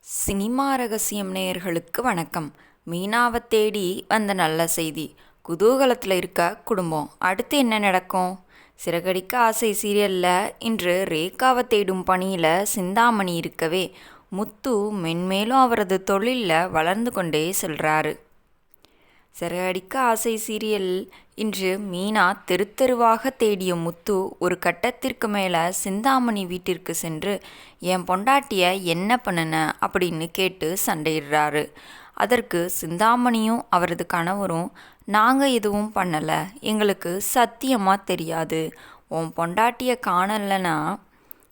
Cinema ரகசியம் நேயர்களுக்கு வணக்கம். மீனாவை தேடி வந்த நல்ல செய்தி. குதூகலத்தில் இருக்க குடும்பம். அடுத்து என்ன நடக்கும்? சிறகடிக்க ஆசை சீரியலில் இன்று ரேகாவை தேடும் பணியில் சிந்தாமணி இருக்கவே முத்து மென்மேலும் அவரது தொழிலில் வளர்ந்து கொண்டே செல்கிறாரு. சிறகடிக்க ஆசை சீரியல் இன்று மீனா தெருவாக தேடிய முத்து ஒரு கட்டத்திற்கு மேலே சிந்தாமணி வீட்டிற்கு சென்று என் பொண்டாட்டிய என்ன பண்ணுன அப்படின்னு கேட்டு சண்டையிடுறாரு. அதற்கு சிந்தாமணியும் அவரது கணவரும் நாங்கள் எதுவும் பண்ணலை, எங்களுக்கு சத்தியமாக தெரியாது, உன் பொண்டாட்டியை காணலைன்னா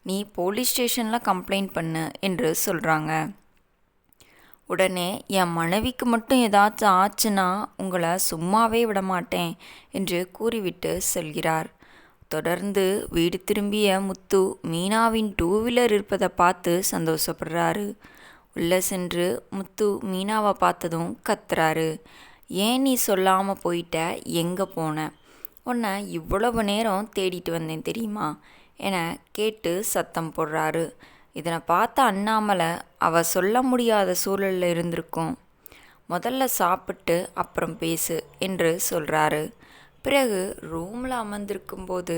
நீ போலீஸ் ஸ்டேஷனில் கம்ப்ளைண்ட் பண்ணு என்று சொல்கிறாங்க. உடனே என் மனைவிக்கு மட்டும் ஏதாச்சும் ஆச்சுன்னா உங்களை சும்மாவே விடமாட்டேன் என்று கூறிவிட்டு செல்கிறார். தொடர்ந்து வீடு திரும்பிய முத்து மீனாவின் 2 வீலர் இருப்பதை பார்த்து சந்தோஷப்படுறாரு. உள்ளே சென்று முத்து மீனாவை பார்த்ததும் கத்துறாரு. ஏன் நீ சொல்லாமல் போயிட்ட? எங்கே போன? உன்னை இவ்வளவு நேரம் தேடிட்டு வந்தேன் தெரியுமா என கேட்டு சத்தம் போடுறாரு. இதனை பார்த்த அண்ணாமலை அவள் சொல்ல முடியாத சூழலில் இருந்திருக்கும். முதல்ல சாப்பிட்டு அப்புறம் பேசு என்று சொல்கிறாரு. பிறகு ரூமில் அமர்ந்திருக்கும்போது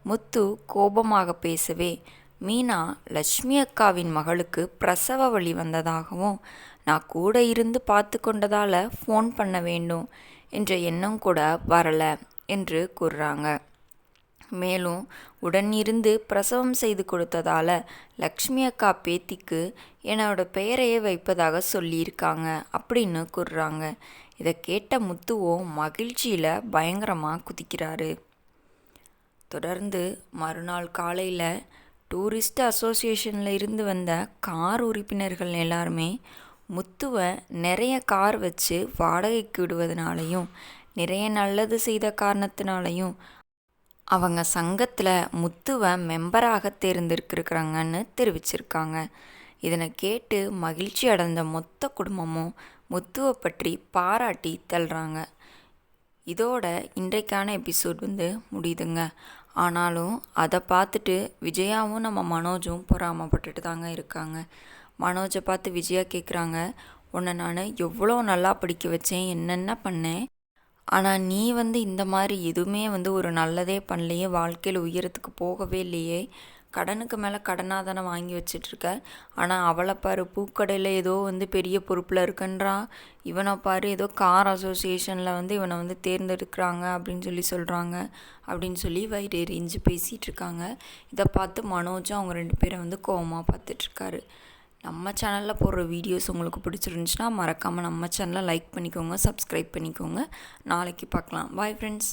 முத்து கோபமாக பேசவே மீனா லட்சுமி அக்காவின் மகளுக்கு பிரசவ வலி வந்ததாகவும் நான் கூட இருந்து பார்த்து கொண்டதால் ஃபோன் பண்ண வேண்டும் என்ற எண்ணம் கூட வரலை என்று கூறுறாங்க. மேலும் உடன் இருந்து பிரசவம் செய்து கொடுத்ததால் லக்ஷ்மி அக்கா பேத்திக்கு என்னோட பெயரையே வைப்பதாக சொல்லியிருக்காங்க அப்படின்னு கூறுறாங்க. இதை கேட்ட முத்துவோ மகிழ்ச்சியில் பயங்கரமாக குதிக்கிறாரு. தொடர்ந்து மறுநாள் காலையில் டூரிஸ்ட் அசோசியேஷனில் இருந்து வந்த கார் உறுப்பினர்கள் எல்லாருமே முத்துவை நிறைய கார் வச்சு வாடகைக்கு விடுவதனாலையும் நிறைய நல்லது செய்த காரணத்தினாலையும் அவங்க சங்கத்தில் முத்துவை மெம்பராக தேர்ந்தெடுக்கிறாங்கன்னு தெரிவிச்சிருக்காங்க. இதனை கேட்டு மகிழ்ச்சி அடைந்த மொத்த குடும்பமும் முத்துவை பற்றி பாராட்டி தள்ளுறாங்க. இதோட இன்றைக்கான எபிசோட் முடியுதுங்க. ஆனாலும் அதை பார்த்துட்டு விஜயாவும் நம்ம மனோஜும் பொறாமப்பட்டுட்டு தாங்க இருக்காங்க. மனோஜை பார்த்து விஜயா கேட்குறாங்க, உன்னை நான் எவ்வளோ நல்லா படிக்க வச்சேன், என்னென்ன பண்ணேன், ஆனால் நீ இந்த மாதிரி எதுவுமே ஒரு நல்லதே பண்ணலையே, வாழ்க்கையில் உயரத்துக்கு போகவே இல்லையே, கடனுக்கு மேலே கடனாக தானே வாங்கி வச்சிட்ருக்க. ஆனால் அவளை பாரு பூக்கடையில் ஏதோ பெரிய பொறுப்பில் இருக்குன்றான், இவனை பாரு ஏதோ கார் அசோசியேஷனில் இவனை தேர்ந்தெடுக்கிறாங்க அப்படின்னு சொல்கிறாங்க அப்படின்னு சொல்லி வயிறு எரிஞ்சு பேசிகிட்டு இருக்காங்க. இதை பார்த்து மனோஜும் அவங்க 2 பேரை கோவமாக பார்த்துட்ருக்காரு. நம்ம சேனலில் போடுற வீடியோஸ் உங்களுக்கு பிடிச்சிருந்துச்சுன்னா மறக்காமல் நம்ம சேனலை லைக் பண்ணிக்கோங்க, சப்ஸ்கிரைப் பண்ணிக்கோங்க. நாளைக்கு பார்க்கலாம். Bye friends.